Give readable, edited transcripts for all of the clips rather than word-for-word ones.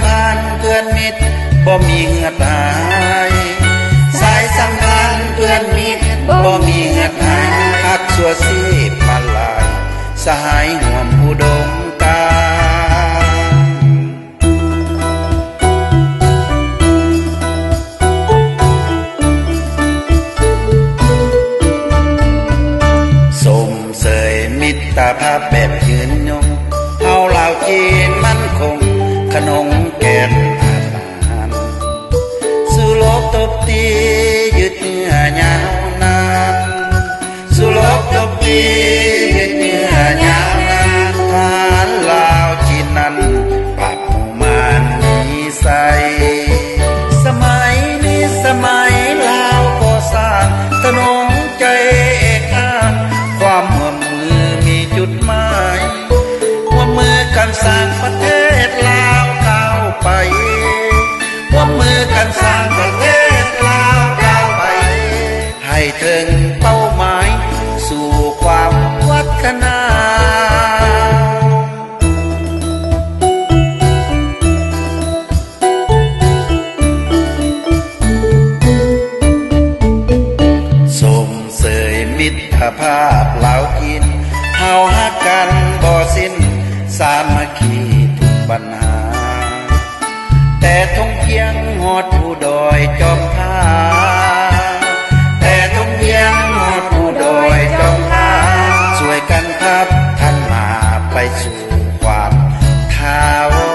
พันธ์เพื่อนมิตรบ่มีเหือดหายสายสัมพันธ์เพื่อนมิตรบ่มีเหือดหายหักสัวซีพันลายสหายห่วมอุดมการสมเสยมิตรภาพแบบยืนยงเฮาลาวจีนมั่นคงขนมแก่นอาหารสู่โลกตบตียึดเนื้อยาวนานสู่โลกตบตียึดเนื้อยาวนานทานลาวจีนนั้นปรับหมู่มานนิสัยสมัยนี้สมัยลาวก็สร้างถนนใจเอกอ้างความร่วมมือมีจุดหมายร่วมมือกันสร้างประเทศลาวก้าวไปร่วมมือกันสร้างประเทศลาวก้าวไปให้ถึงเป้าหมายสู่ความวัฒนาสมเสยมิตรภาพลาวกินเฮาฮักกันบ่สิ้นสามัคคีทุกปัญหาแต่ทงเพียงหอดผู้ดอยจอมพาแต่ทงเพียงหอดผู้ดอยจอมพาช่วยกันพัฒนาไปสู่ความถาวร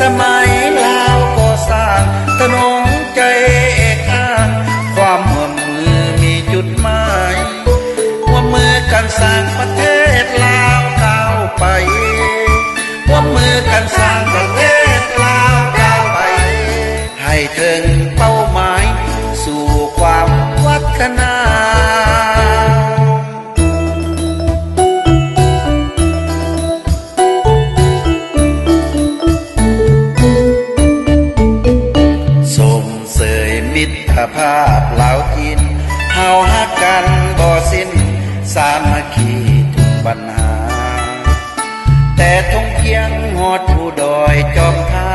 สมัยลาวก็สร้างถนนใจเอกอ้างความร่วมมือมีจุดหมายร่วมมือกันสร้างประเทศลาวก้าวไปร่วมมือกันสร้างประเทศลาวก้าวไปให้ถึงเป้าหมายสู่ความวัฒนามิตรภาพลาวจีนเฮาฮักกันบ่สิ้นสามัคคีทุกปัญหาแต่ทงเพียงหอดผู้ดอยจอมพา